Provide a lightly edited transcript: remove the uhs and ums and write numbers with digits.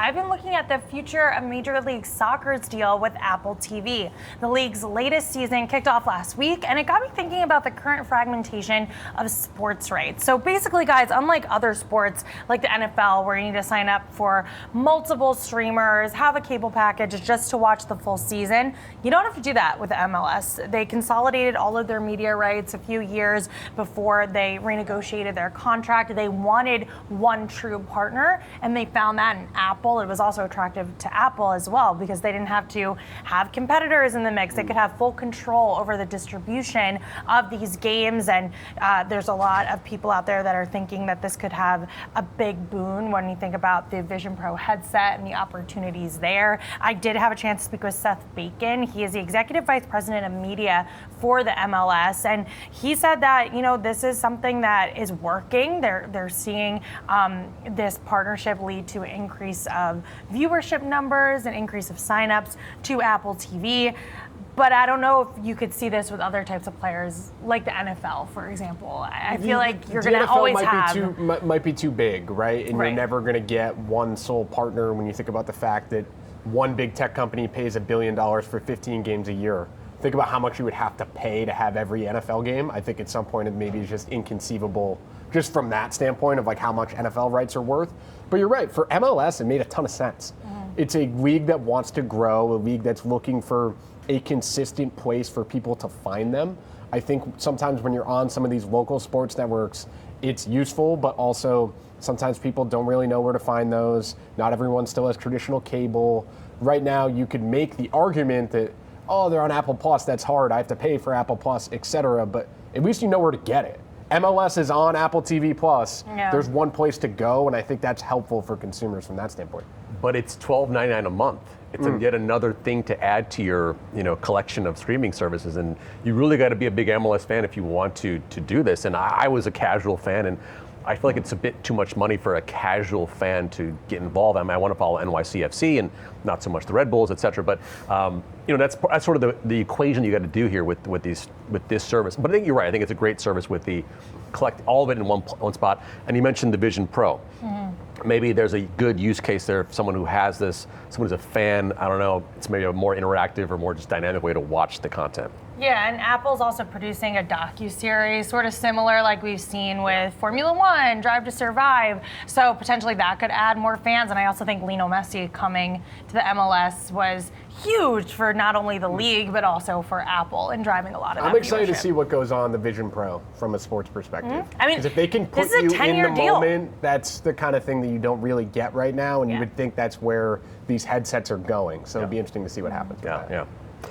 I've been looking at the future of Major League Soccer's deal with Apple TV. The league's latest season kicked off last week, and it got me thinking about the current fragmentation of sports rights. So basically, guys, unlike other sports like the NFL, where you need to sign up for multiple streamers, have a cable package just to watch the full season, you don't have to do that with the MLS. They consolidated all of their media rights a few years before they renegotiated their contract. They wanted one true partner, and they found that in Apple. It was also attractive to Apple as well because they didn't have to have competitors in the mix. They could have full control over the distribution of these games, and there's a lot of people out there that are thinking that this could have a big boon when you think about the Vision Pro headset and the opportunities there. I did have a chance to speak with Seth Bacon. He is the Executive Vice President of Media for the MLS, and he said that, you know, this is something that is working. They're seeing this partnership lead to an increase of viewership numbers, an increase of signups to Apple TV. But I don't know if you could see this with other types of players, like the NFL, for example. I feel like you're going to always have... might be too big, right? And Right. You're never going to get one sole partner when you think about the fact that one big tech company pays $1 billion for 15 games a year. Think about how much you would have to pay to have every NFL game. I think at some point it maybe is just inconceivable just from that standpoint of like how much NFL rights are worth. But you're right, for MLS, it made a ton of sense. It's a league that wants to grow, a league that's looking for a consistent place for people to find them. I think sometimes when you're on some of these local sports networks, it's useful, but also sometimes people don't really know where to find those. Not everyone still has traditional cable. Right now, you could make the argument that, oh, they're on Apple Plus, that's hard, I have to pay for Apple Plus, etc. But at least you know where to get it. MLS is on Apple TV Plus. Yeah. There's one place to go, and I think that's helpful for consumers from that standpoint. But it's $12.99 a month. It's yet another thing to add to your, collection of streaming services, and you really got to be a big MLS fan if you want to do this. And I was a casual fan, and I feel like it's a bit too much money for a casual fan to get involved. I mean, I want to follow NYCFC and not so much the Red Bulls, et cetera. But that's sort of the equation you got to do here with this service. But I think you're right. I think it's a great service with the collect all of it in one spot. And you mentioned the Vision Pro. Maybe there's a good use case there for someone who has this, someone who's a fan. I don't know. It's maybe a more interactive or more just dynamic way to watch the content. Yeah, and Apple's also producing a docuseries, sort of similar like we've seen with Formula One, Drive to Survive. So potentially that could add more fans. And I also think Lionel Messi coming to the MLS was huge for not only the league, but also for Apple and driving a lot of I'm that excited to viewership. see what goes on the Vision Pro from a sports perspective. I mean, because if they can put this is a you 10-year in the deal. moment, that's the kind of thing that you don't really get right now, and you Yeah. would think that's where these headsets are going. So it'd be interesting to see what happens with that. Yeah.